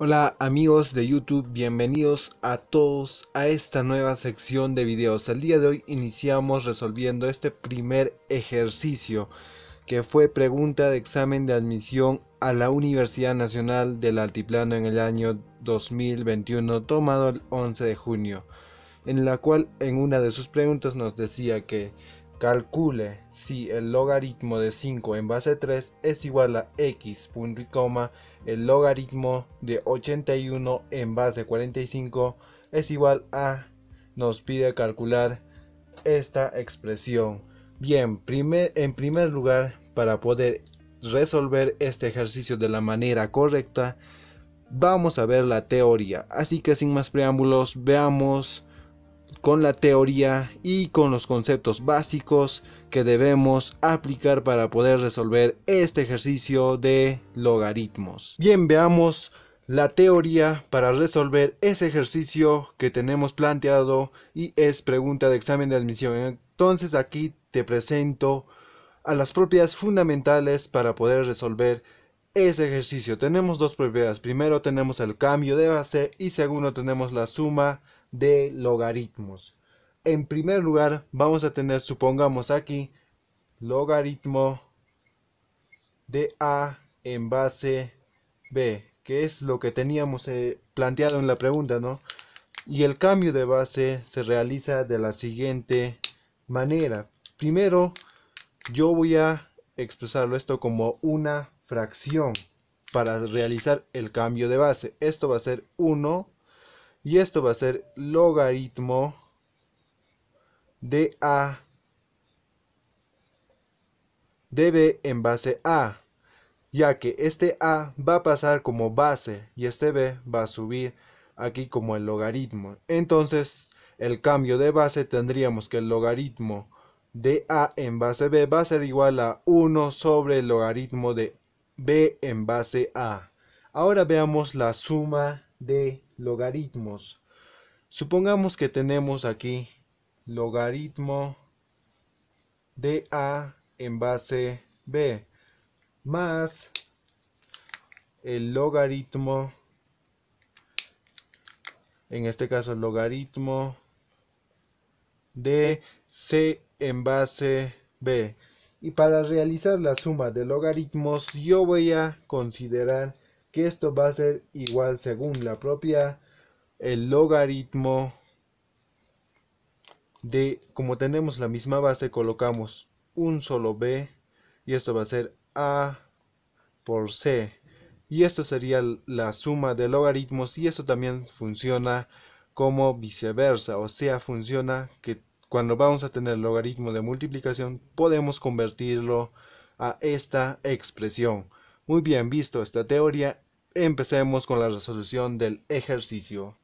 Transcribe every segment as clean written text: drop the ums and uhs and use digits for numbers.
Hola amigos de YouTube, bienvenidos a todos a esta nueva sección de videos. El día de hoy iniciamos resolviendo este primer ejercicio que fue pregunta de examen de admisión a la Universidad Nacional del Altiplano en el año 2021, tomado el 11 de junio, en la cual en una de sus preguntas nos decía que calcule si el logaritmo de 5 en base 3 es igual a x punto y coma, el logaritmo de 81 en base 45 es igual a, nos pide calcular esta expresión. Bien, en primer lugar, para poder resolver este ejercicio de la manera correcta, vamos a ver la teoría. Así que sin más preámbulos, veamos con la teoría y con los conceptos básicos que debemos aplicar para poder resolver este ejercicio de logaritmos. Bien, veamos la teoría para resolver ese ejercicio que tenemos planteado y es pregunta de examen de admisión. Entonces aquí te presento a las propiedades fundamentales para poder resolver ese ejercicio. Tenemos dos propiedades. Primero tenemos el cambio de base y segundo tenemos la suma de logaritmos. En primer lugar vamos a tener, supongamos aquí, logaritmo de a en base b, que es lo que teníamos planteado en la pregunta, ¿no? Y el cambio de base se realiza de la siguiente manera. Primero yo voy a expresarlo esto como una fracción para realizar el cambio de base. Esto va a ser 1 y esto va a ser logaritmo de a de b en base a, ya que este a va a pasar como base y este b va a subir aquí como el logaritmo. Entonces el cambio de base tendríamos que el logaritmo de a en base b va a ser igual a 1 sobre el logaritmo de b en base a. Ahora veamos la suma de logaritmos. Supongamos que tenemos aquí logaritmo de a en base b más el logaritmo, en este caso el logaritmo de c en base b. Y para realizar la suma de logaritmos yo voy a considerar que esto va a ser igual, según la propia, el logaritmo de, como tenemos la misma base, colocamos un solo b y esto va a ser a por c. Y esto sería la suma de logaritmos, y esto también funciona como viceversa, o sea, funciona que cuando vamos a tener logaritmo de multiplicación podemos convertirlo a esta expresión. Muy bien, visto esta teoría, empecemos con la resolución del ejercicio.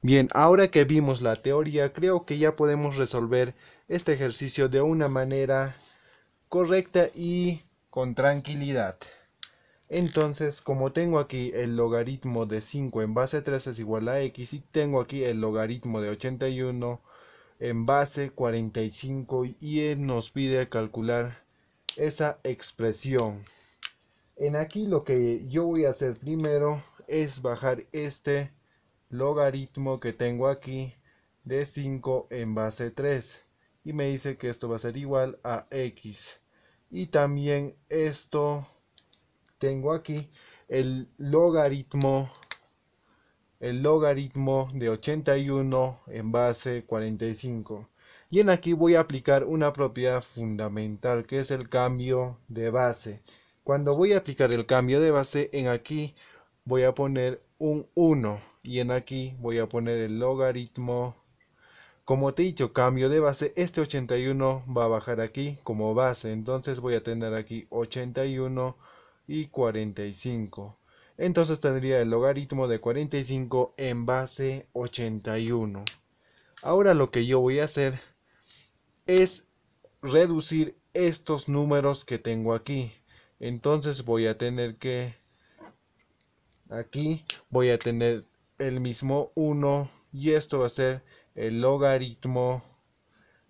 Bien, ahora que vimos la teoría, creo que ya podemos resolver este ejercicio de una manera correcta y con tranquilidad. Entonces, como tengo aquí el logaritmo de 5 en base 3 es igual a x, y tengo aquí el logaritmo de 81 en base 45, y él nos pide calcular esa expresión. En aquí lo que yo voy a hacer primero es bajar este logaritmo que tengo aquí de 5 en base 3, y me dice que esto va a ser igual a x. Y también esto tengo aquí el logaritmo de 81 en base 45. Y en aquí voy a aplicar una propiedad fundamental, que es el cambio de base. Cuando voy a aplicar el cambio de base, en aquí voy a poner un 1 y en aquí voy a poner el logaritmo. Como te he dicho, cambio de base, este 81 va a bajar aquí como base, entonces voy a tener aquí 81 y 45. Entonces tendría el logaritmo de 45 en base 81. Ahora lo que yo voy a hacer es reducir estos números que tengo aquí. Entonces voy a tener que, aquí voy a tener el mismo 1, y esto va a ser el logaritmo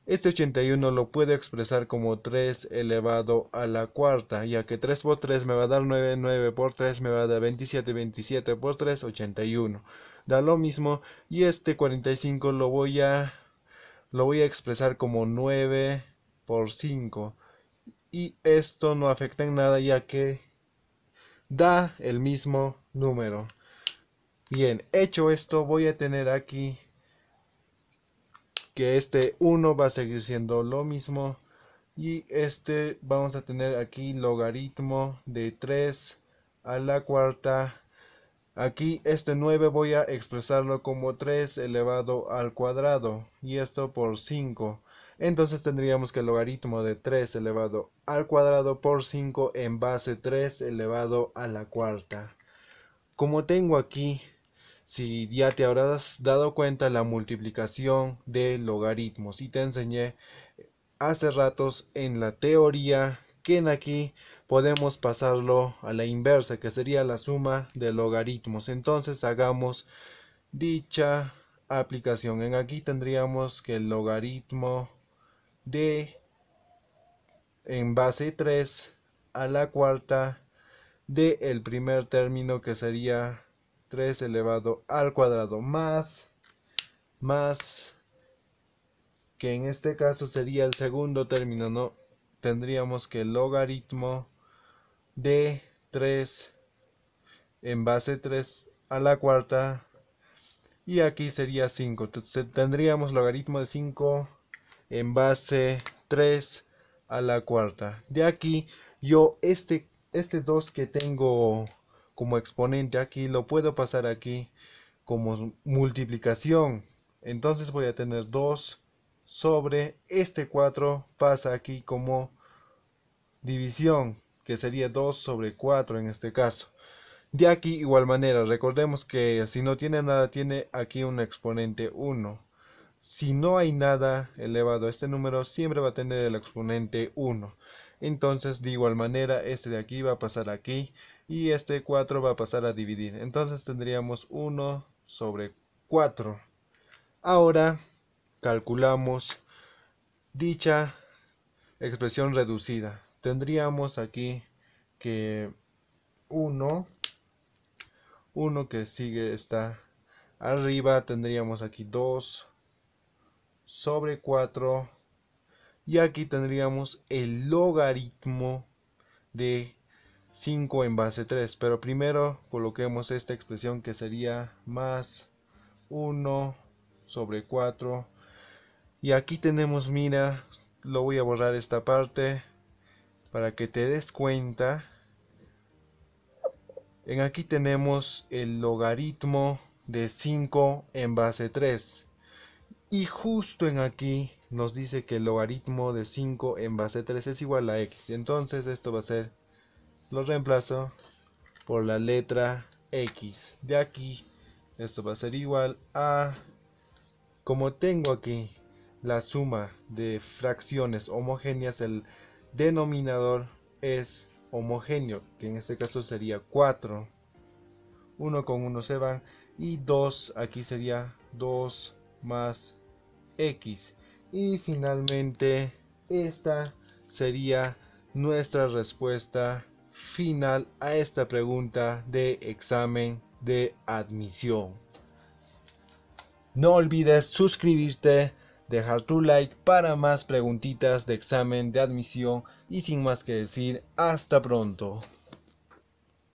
Este 81 lo puedo expresar como 3 elevado a la cuarta, ya que 3 por 3 me va a dar 9, 9 por 3 me va a dar 27, 27 por 3, 81. Da lo mismo, y este 45 lo voy a expresar como 9 por 5. Y esto no afecta en nada, ya que da el mismo número. Bien, hecho esto, voy a tener aquí que este 1 va a seguir siendo lo mismo, y este vamos a tener aquí logaritmo de 3 a la cuarta. Aquí este 9 voy a expresarlo como 3 elevado al cuadrado, y esto por 5. Entonces tendríamos que el logaritmo de 3 elevado al cuadrado por 5 en base 3 elevado a la cuarta. Como tengo aquí, si ya te habrás dado cuenta, la multiplicación de logaritmos, y te enseñé hace ratos en la teoría que en aquí podemos pasarlo a la inversa, que sería la suma de logaritmos. Entonces hagamos dicha aplicación. En aquí tendríamos que el logaritmo de en base 3 a la cuarta de el primer término, que sería 3 elevado al cuadrado, más que en este caso sería el segundo término, ¿no? Tendríamos que el logaritmo de 3 en base 3 a la cuarta, y aquí sería 5. Entonces tendríamos logaritmo de 5 en base 3 a la cuarta. De aquí yo este 2 que tengo como exponente aquí lo puedo pasar aquí como multiplicación. Entonces voy a tener 2 sobre este 4 pasa aquí como división, que sería 2 sobre 4 en este caso. De aquí igual manera, recordemos que si no tiene nada, tiene aquí un exponente 1. Si no hay nada elevado a este número, siempre va a tener el exponente 1. Entonces de igual manera, este de aquí va a pasar aquí, y este 4 va a pasar a dividir. Entonces tendríamos 1 sobre 4. Ahora calculamos dicha expresión reducida. Tendríamos aquí que 1 que sigue está arriba, tendríamos aquí 2 sobre 4, y aquí tendríamos el logaritmo de 5 en base 3, pero primero coloquemos esta expresión, que sería más 1 sobre 4, y aquí tenemos, mira, lo voy a borrar esta parte para que te des cuenta. En aquí tenemos el logaritmo de 5 en base 3. Y justo en aquí nos dice que el logaritmo de 5 en base 3 es igual a x. Entonces esto va a ser, lo reemplazo por la letra x. De aquí esto va a ser igual a, como tengo aquí la suma de fracciones homogéneas, el denominador es homogéneo, que en este caso sería 4. 1 con 1 se van, y 2 aquí sería 2 más x. Y finalmente esta sería nuestra respuesta final a esta pregunta de examen de admisión. No olvides suscribirte, dejar tu like para más preguntitas de examen de admisión, y sin más que decir, hasta pronto.